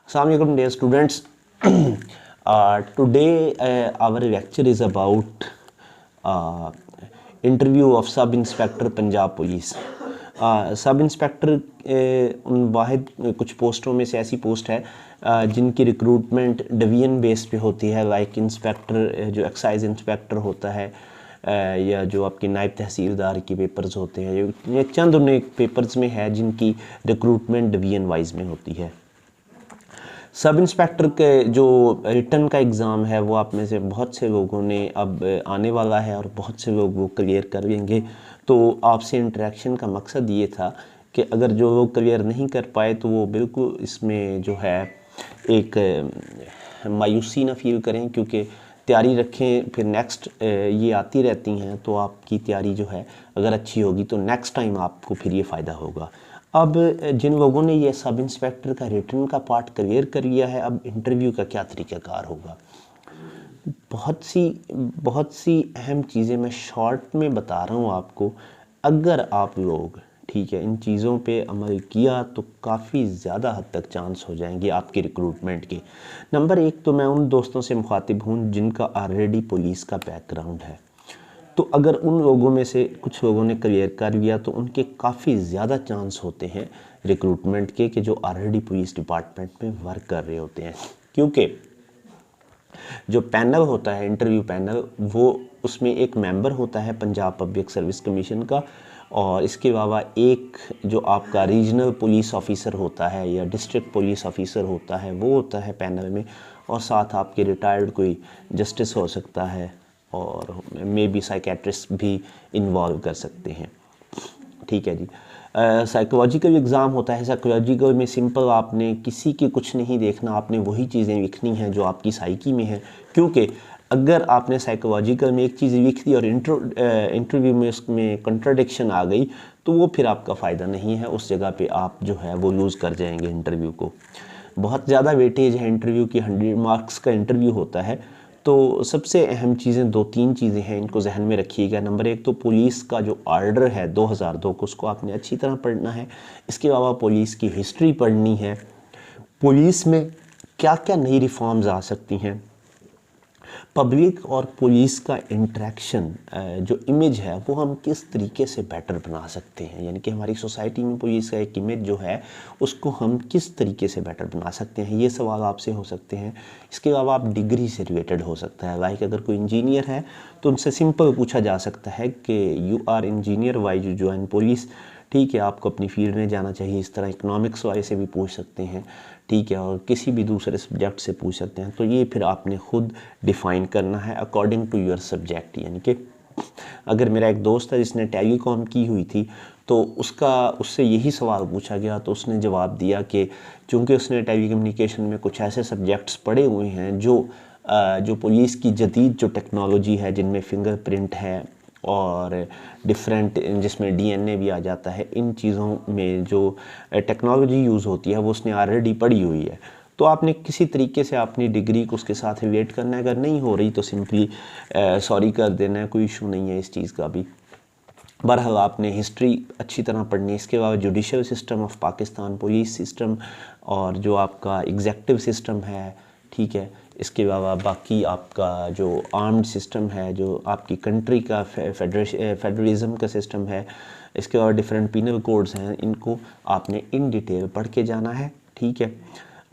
Assalamualaikum dear students. Today our lecture is about interview of Sub Inspector Punjab Police. Sub inspector उन वाहिद कुछ पोस्टों में से ऐसी post है जिनकी रिक्रूटमेंट डिवीजन बेस पे होती है, लाइक इंस्पेक्टर जो एक्साइज इंस्पेक्टर होता है या जो आपके नायब तहसीलदार की पेपर्स होते हैं, ये चंद उन पेपर्स में है जिनकी रिक्रूटमेंट डिवीजन वाइज में होती है। सब इंस्पेक्टर के जो रिटर्न का एग्ज़ाम है वो आप में से बहुत से लोगों ने अब आने वाला है और बहुत से लोग वो क्लियर कर लेंगे। तो आपसे इंटरेक्शन का मकसद ये था कि अगर जो लोग क्लियर नहीं कर पाए तो वो बिल्कुल इसमें जो है एक मायूसी ना फील करें, क्योंकि तैयारी रखें, फिर नेक्स्ट ये आती रहती हैं तो आपकी तैयारी जो है अगर अच्छी होगी तो नेक्स्ट टाइम आपको फिर ये फ़ायदा होगा। अब जिन लोगों ने ये सब इंस्पेक्टर का रिटर्न का पार्ट क्लियर कर लिया है, अब इंटरव्यू का क्या तरीक़ाकार होगा। बहुत सी अहम चीज़ें मैं शॉर्ट में बता रहा हूँ आपको। अगर आप लोग ठीक है इन चीज़ों पे अमल किया तो काफ़ी ज़्यादा हद तक चांस हो जाएंगे आपकी रिक्रूटमेंट के। नंबर एक तो मैं उन दोस्तों से मुखातिब हूँ जिनका ऑलरेडी पुलिस का बैकग्राउंड है। तो अगर उन लोगों में से कुछ लोगों ने क्लियर कर लिया तो उनके काफ़ी ज़्यादा चांस होते हैं रिक्रूटमेंट के कि जो ऑलरेडी पुलिस डिपार्टमेंट में वर्क कर रहे होते हैं, क्योंकि जो पैनल होता है इंटरव्यू पैनल, वो उसमें एक मेंबर होता है पंजाब पब्लिक सर्विस कमीशन का, और इसके अलावा एक जो आपका रीजनल पुलिस ऑफिसर होता है या डिस्ट्रिक्ट पुलिस ऑफिसर होता है वो होता है पैनल में, और साथ आपके रिटायर्ड कोई जस्टिस हो सकता है और मे बी साइकेट्रिस्ट भी इन्वॉल्व कर सकते हैं। ठीक है जी। साइकोलॉजिकल एग्ज़ाम होता है। साइकोलॉजिकल में सिंपल आपने किसी के कुछ नहीं देखना, आपने वही चीज़ें लिखनी हैं जो आपकी साइकी में है, क्योंकि अगर आपने साइकोलॉजिकल में एक चीज़ लिख दी और इंटरव्यू में उसमें कंट्राडिक्शन आ गई तो वो फिर आपका फ़ायदा नहीं है, उस जगह पे आप जो है वो लूज़ कर जाएंगे इंटरव्यू को। बहुत ज़्यादा वेटेज है इंटरव्यू की, 100 मार्क्स का इंटरव्यू होता है। तो सबसे अहम चीज़ें 2-3 चीज़ें हैं, इनको जहन में रखिएगा। नंबर एक तो पुलिस का जो ऑर्डर है 2002 को, उसको आपने अच्छी तरह पढ़ना है। इसके अलावा पुलिस की हिस्ट्री पढ़नी है, पुलिस में क्या क्या नई रिफॉर्म्स आ सकती हैं, पब्लिक और पुलिस का इंटरेक्शन जो इमेज है वो हम किस तरीके से बेटर बना सकते हैं, यानी कि हमारी सोसाइटी में पुलिस का एक इमेज जो है उसको हम किस तरीके से बेटर बना सकते हैं, ये सवाल आपसे हो सकते हैं। इसके अलावा आप डिग्री से रिलेटेड हो सकता है, लाइक अगर कोई इंजीनियर है तो उनसे सिंपल पूछा जा सकता है कि you are engineer why you join police. ठीक है, आपको अपनी फील्ड में जाना चाहिए। इस तरह इकोनॉमिक्स वाले से भी पूछ सकते हैं, ठीक है, और किसी भी दूसरे सब्जेक्ट से पूछ सकते हैं। तो ये फिर आपने खुद डिफ़ाइन करना है अकॉर्डिंग टू योर सब्जेक्ट। यानी कि अगर मेरा एक दोस्त है जिसने टेलीकॉम की हुई थी तो उससे यही सवाल पूछा गया तो उसने जवाब दिया कि चूँकि उसने टेलीकम्युनिकेशन में कुछ ऐसे सब्जेक्ट्स पढ़े हुए हैं जो पुलिस की जदीद जो टेक्नोलॉजी है, जिनमें फिंगरप्रिंट है और डिफरेंट जिसमें डीएनए भी आ जाता है, इन चीज़ों में जो टेक्नोलॉजी यूज़ होती है वो उसने ऑलरेडी पढ़ी हुई है। तो आपने किसी तरीके से अपनी डिग्री को उसके साथ रिलेट करना है। अगर नहीं हो रही तो सिंपली सॉरी कर देना है, कोई इशू नहीं है इस चीज़ का भी। बहरहाल आपने हिस्ट्री अच्छी तरह पढ़नी है। इसके अलावा judicial system of Pakistan, police system और जो आपका एग्जेक्टिव सिस्टम है, ठीक है, इसके अलावा बाकी आपका जो आर्म्ड सिस्टम है, जो आपकी कंट्री का फेडरलिज्म का सिस्टम है, इसके अलावा डिफरेंट पीनल कोड्स हैं, इनको आपने इन डिटेल पढ़ के जाना है। ठीक है,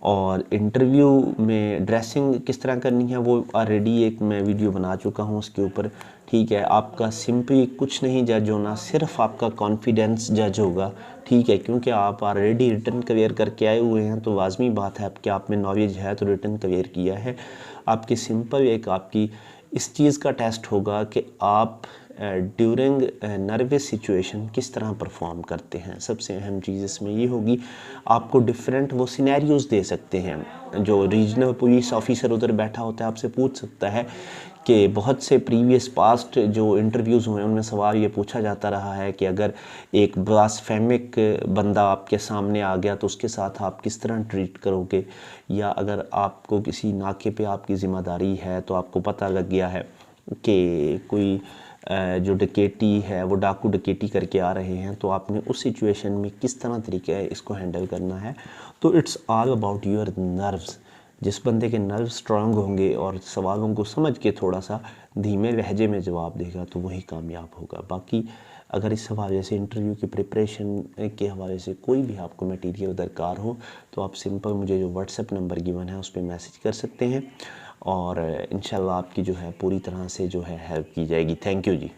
और इंटरव्यू में ड्रेसिंग किस तरह करनी है वो ऑलरेडी एक मैं वीडियो बना चुका हूँ उसके ऊपर। ठीक है, आपका सिंपली कुछ नहीं जज होना, सिर्फ आपका कॉन्फिडेंस जज होगा। ठीक है, क्योंकि आप ऑलरेडी रिटर्न क्लियर करके आए हुए हैं तो लाजमी बात है कि आप में नॉलेज है तो रिटर्न क्लियर किया है। आपकी सिंपल एक आपकी इस चीज़ का टेस्ट होगा कि आप ड्यूरिंग नर्वस सिचुएशन किस तरह परफॉर्म करते हैं। सबसे अहम चीज़ इसमें ये होगी, आपको डिफरेंट वो सिनेरियोज़ दे सकते हैं। जो रीजनल पुलिस ऑफिसर उधर बैठा होता है आपसे पूछ सकता है कि बहुत से प्रीवियस पास्ट जो इंटरव्यूज़ हुए हैं उनमें सवाल ये पूछा जाता रहा है कि अगर एक ब्लास्फेमिक बंदा आपके सामने आ गया तो उसके साथ आप किस तरह ट्रीट करोगे, या अगर आपको किसी नाके पे आपकी ज़िम्मेदारी है तो आपको पता लग गया है कि कोई जो डकैती है वो डाकू डकैती करके आ रहे हैं, तो आपने उस सिचुएशन में किस तरह तरीके है इसको हैंडल करना है। तो it's all about your nerves. जिस बंदे के नर्व स्ट्रांग होंगे और सवालों को समझ के थोड़ा सा धीमे लहजे में जवाब देगा तो वही कामयाब होगा। बाकी अगर इस हवाले से इंटरव्यू की प्रिपरेशन के हवाले से कोई भी आपको मटेरियल दरकार हो तो आप सिंपल मुझे जो व्हाट्सएप नंबर गिवन है उस पर मैसेज कर सकते हैं और इंशाल्लाह आपकी जो है पूरी तरह से जो है हेल्प की जाएगी। Thank you ji.